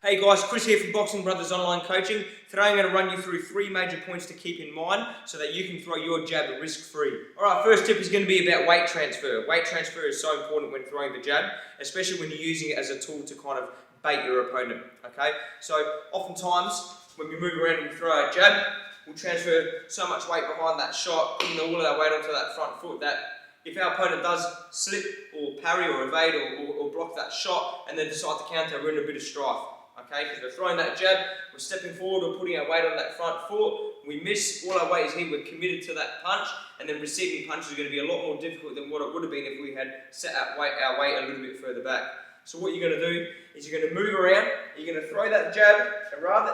Hey guys, Chris here from Boxing Brothers Online Coaching. Today I'm going to run you through 3 major points to keep in mind so that you can throw your jab risk-free. Alright, first tip is going to be about weight transfer. Weight transfer is so important when throwing the jab, especially when you're using it as a tool to kind of bait your opponent. Okay, so oftentimes when we move around and we throw our jab, we'll transfer so much weight behind that shot, putting all of our weight onto that front foot that if our opponent does slip or parry or evade or block that shot and then decide to counter, we're in a bit of strife. Okay, because we're throwing that jab, we're stepping forward, we're putting our weight on that front foot, we miss, all our weight is here, we're committed to that punch, and then receiving punches are going to be a lot more difficult than what it would have been if we had set our weight a little bit further back. So what you're going to do is you're going to move around, you're going to throw that jab,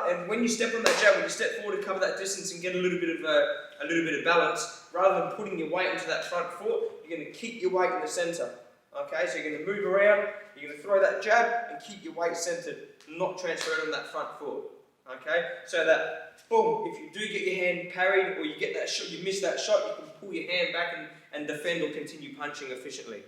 and when you step on that jab, when you step forward to cover that distance and get a little bit of balance, rather than putting your weight into that front foot, you're going to keep your weight in the centre. Okay, so you're going to move around, you're going to throw that jab and keep your weight centred, not transferred on that front foot. Okay, so that, boom, if you do get your hand parried or you get that shot, you miss that shot, you can pull your hand back and defend or continue punching efficiently.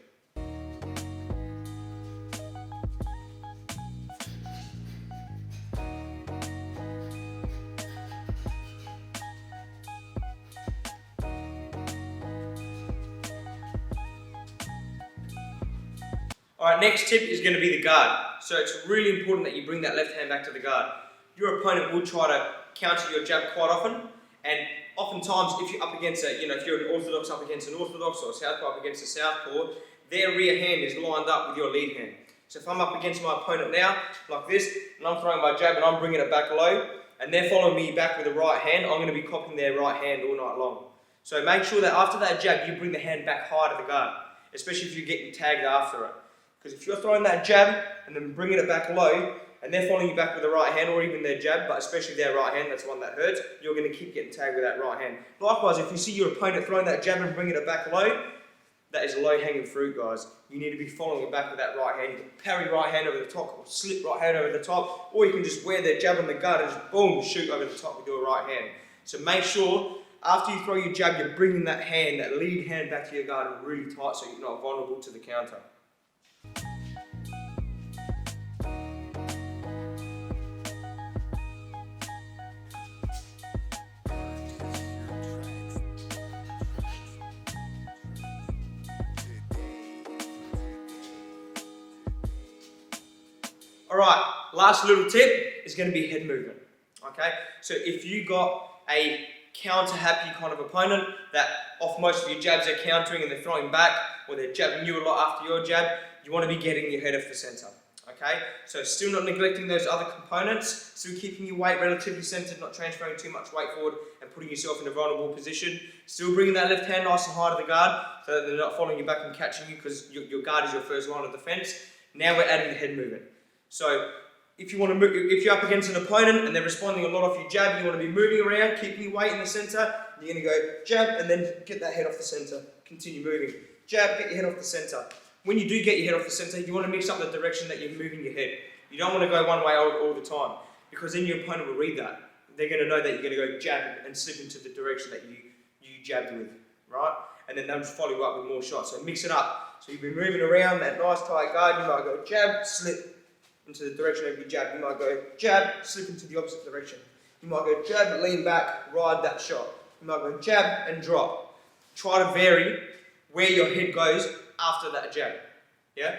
Alright, next tip is going to be the guard. So it's really important that you bring that left hand back to the guard. Your opponent will try to counter your jab quite often, and oftentimes if you're up against if you're an orthodox up against an orthodox or a southpaw up against a southpaw, their rear hand is lined up with your lead hand. So if I'm up against my opponent now, like this, and I'm throwing my jab and I'm bringing it back low, and they're following me back with the right hand, I'm going to be copying their right hand all night long. So make sure that after that jab, you bring the hand back high to the guard, especially if you're getting tagged after it. Because if you're throwing that jab and then bringing it back low, and they're following you back with the right hand or even their jab, but especially their right hand, that's the one that hurts, you're going to keep getting tagged with that right hand. Likewise, if you see your opponent throwing that jab and bringing it back low, that is low-hanging fruit, guys. You need to be following it back with that right hand. You can parry right hand over the top, or slip right hand over the top, or you can just wear their jab on the guard and just boom, shoot over the top with your right hand. So make sure, after you throw your jab, you're bringing that hand, that lead hand back to your guard really tight so you're not vulnerable to the counter. Alright, last little tip is going to be head movement. Okay, so if you got a counter-happy kind of opponent that off most of your jabs they're countering and they're throwing back, or they're jabbing you a lot after your jab, you want to be getting your head off the centre. Okay, so still not neglecting those other components, still keeping your weight relatively centred, not transferring too much weight forward and putting yourself in a vulnerable position. Still bringing that left hand nice and high to the guard so that they're not following you back and catching you, because your guard is your first line of defence. Now we're adding the head movement. So if you want to move, if you're up against an opponent and they're responding a lot off your jab, you want to be moving around, keeping your weight in the centre. You're going to go jab and then get that head off the centre. Continue moving. Jab, get your head off the centre. When you do get your head off the centre, you want to mix up the direction that you're moving your head. You don't want to go one way all the time, because then your opponent will read that. They're going to know that you're going to go jab and slip into the direction that you jabbed with, right? And then they'll just follow you up with more shots. So mix it up. So you've been moving around that nice tight guard. You might go jab, slip into the direction of your jab. You might go jab, slip into the opposite direction. You might go jab, lean back, ride that shot. You might go jab and drop. Try to vary where your head goes after that jab. Yeah?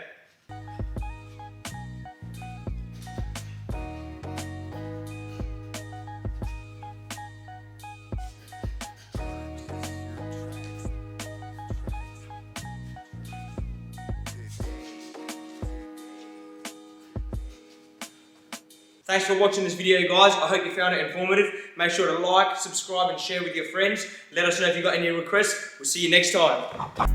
Thanks for watching this video, guys. I hope you found it informative. Make sure to like, subscribe and share with your friends. Let us know if you've got any requests. We'll see you next time.